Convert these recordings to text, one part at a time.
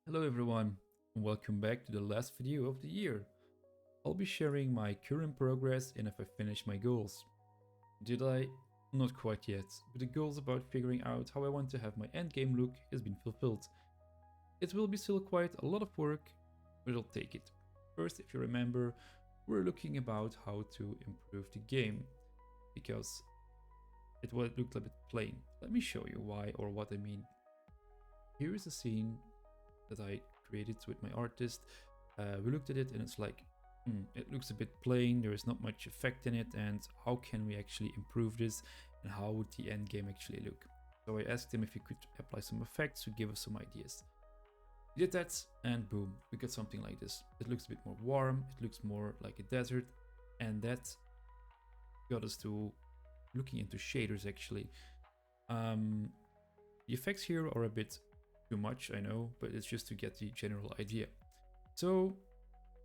Hello everyone, and welcome back to the last video of the year. I'll be sharing my current progress and if I finished my goals. Did I? Not quite yet, but the goals about figuring out how I want to have my endgame look has been fulfilled. It will be still quite a lot of work, but I'll take it. First, if you remember, we're looking about how to improve the game, because it looked a bit plain. Let me show you why or what I mean. Here is a scene that I created with my artist. We looked at it and it's like, it looks a bit plain, there is not much effect in it, and how can we actually improve this, and how would the end game actually look? So I asked him if he could apply some effects to give us some ideas. He did that, and boom, we got something like this. It looks a bit more warm, it looks more like a desert, and that got us to looking into shaders actually. The effects here are a bit too much, I know, but it's just to get the general idea. So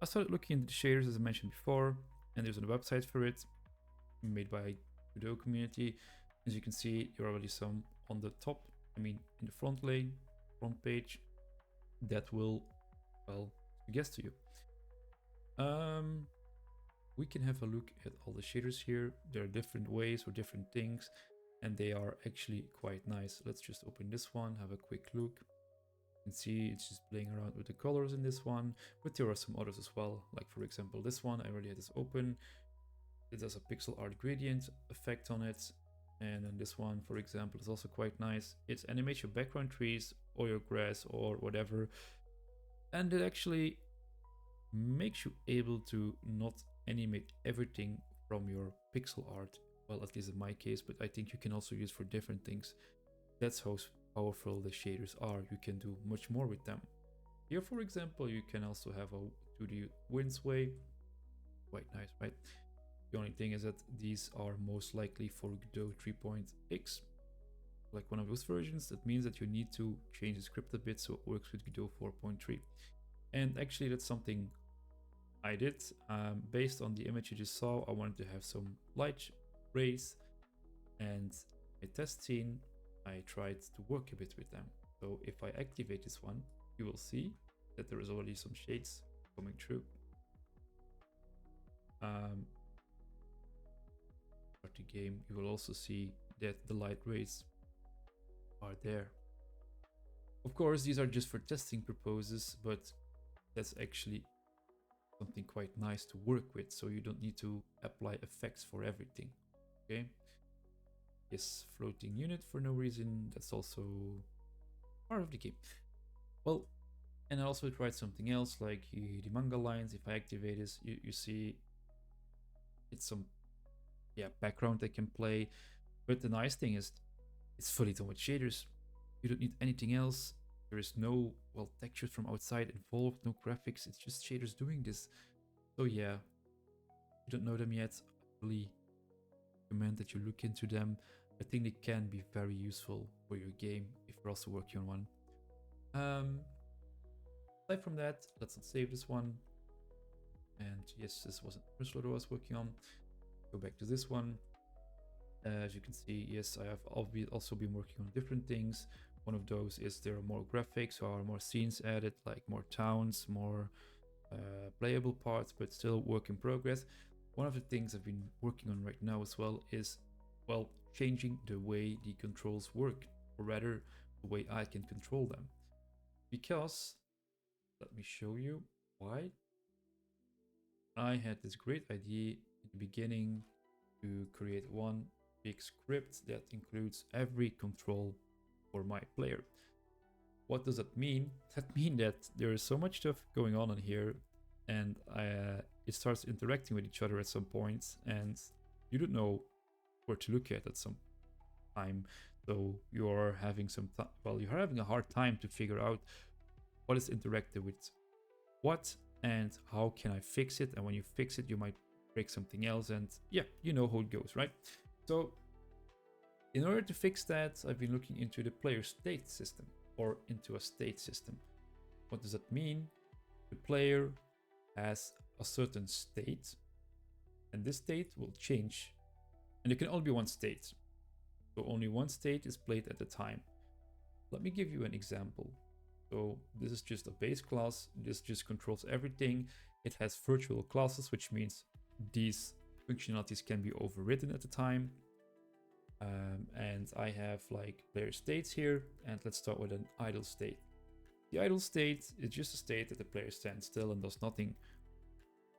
I started looking into the shaders as I mentioned before, and there's a website for it made by Godot community. As you can see, there are already some on the top, in the front page, that will, well, suggest to you. We can have a look at all the shaders here. There are different ways or different things, and they are actually quite nice. Let's just open this one, have a quick look. You can see it's just playing around with the colors in this one, but there are some others as well. Like for example, this one, I already had this open. It has a pixel art gradient effect on it. And then this one, for example, is also quite nice. It animates your background trees or your grass or whatever. And it actually makes you able to not animate everything from your pixel art. Well, at least in my case, but I think you can also use for different things. That's how powerful the shaders are. You can do much more with them. Here, for example, you can also have a 2D wind sway. Quite nice, right? The only thing is that these are most likely for Godot 3.x, like one of those versions. That means that you need to change the script a bit so it works with Godot 4.3. And actually, that's something I did. Based on the image you just saw, I wanted to have some light rays, and a test scene, I tried to work a bit with them. So if I activate this one, you will see that there is already some shades coming through. Start the game, you will also see that the light rays are there. Of course, these are just for testing purposes, but that's actually something quite nice to work with, so you don't need to apply effects for everything. Okay. Yes, floating unit for no reason. That's also part of the game. Well, and I also tried something else, like the manga lines. If I activate this, you see it's some background I can play. But the nice thing is it's fully done with shaders. You don't need anything else. There is no, well, textures from outside involved, no graphics. It's just shaders doing this. So yeah, if you don't know them yet, I really recommend that you look into them. I think they can be very useful for your game if you're also working on one. Aside from that, let's not save this one. And yes, this wasn't the first load I was working on. Go back to this one. As you can see, yes, I have also been working on different things. One of those is there are more graphics or more scenes added, like more towns, more playable parts, but still work in progress. One of the things I've been working on right now as well is, well, changing the way the controls work, or rather the way I can control them. Because, let me show you why. I had this great idea in the beginning to create one big script that includes every control for my player. What does that mean? That means that there is so much stuff going on in here, and it starts interacting with each other at some point, and you don't know where to look at some time. So you're having you're having a hard time to figure out what is interactive with what and how can I fix it. And when you fix it, you might break something else, and yeah, you know how it goes, right? So in order to fix that, I've been looking into the player state system, or into a state system. What does that mean? The player has a certain state, and this state will change, and there can only be one state. So only one state is played at a time. Let me give you an example. So this is just a base class. This just controls everything. It has virtual classes, which means these functionalities can be overridden at the time. And I have like player states here, and let's start with an idle state. The idle state is just a state that the player stands still and does nothing.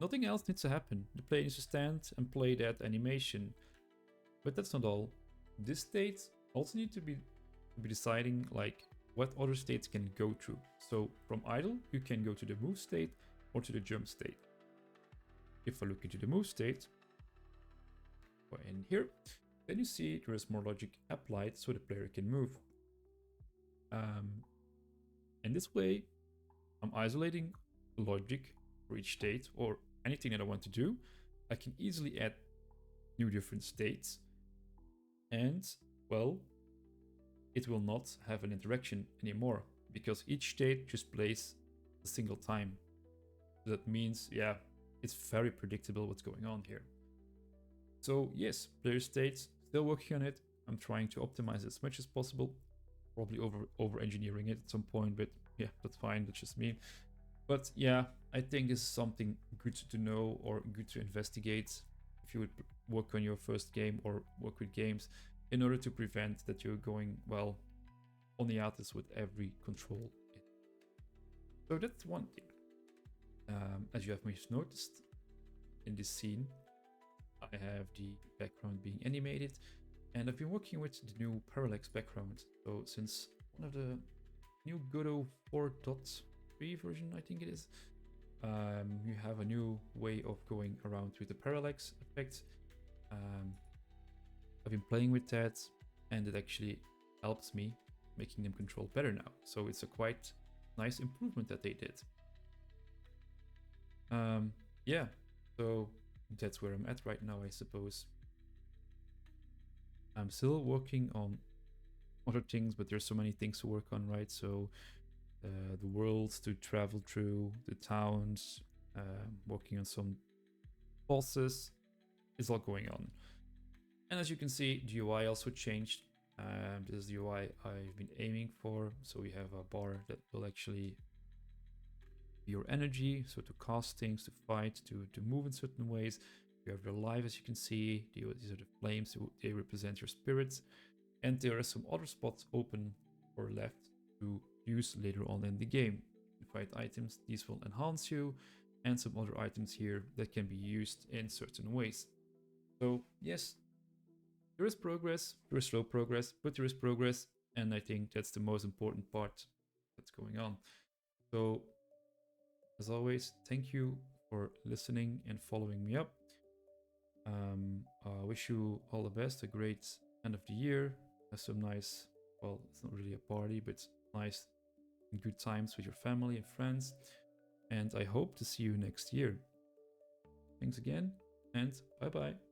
Nothing else needs to happen. The player needs to stand and play that animation. But that's not all. This state also need to be deciding like what other states can go through. So from idle, you can go to the move state or to the jump state. If I look into the move state, go in here, then you see there is more logic applied so the player can move. In this way, I'm isolating logic for each state or anything that I want to do. I can easily add new different states, and well, it will not have an interaction anymore because each state just plays a single time. So that means, yeah, it's very predictable what's going on here. So yes, player states, still working on it. I'm trying to optimize it as much as possible. Probably over engineering it at some point, but yeah, that's fine, that's just me. But yeah, I think it's something good to know or good to investigate if you would work on your first game or work with games, in order to prevent that you're going, well, on the artist with every control. So that's one thing. As you have noticed in this scene, I have the background being animated, and I've been working with the new parallax background. So since one of the new Godot 4.3 version, I think it is, you have a new way of going around with the parallax effect. I've been playing with that, and it actually helps me making them control better now. So it's a quite nice improvement that they did. Yeah, so that's where I'm at right now, I suppose. I'm still working on other things, but there's so many things to work on, right? So the worlds to travel through, the towns, working on some bosses, it's all going on. And as you can see, the UI also changed. This is the UI I've been aiming for. So we have a bar that will actually be your energy, so to cast things, to fight, to move in certain ways. You have your life, as you can see. These are the flames, they represent your spirits. And there are some other spots open or left to use later on in the game. You fight items, these will enhance you, and some other items here that can be used in certain ways. So yes, there is progress, there is slow progress, but there is progress, and I think that's the most important part that's going on. So as always, thank you for listening and following me up. I wish you all the best, a great end of the year, have some nice, well, it's not really a party, but nice and good times with your family and friends, and I hope to see you next year. Thanks again, and bye bye.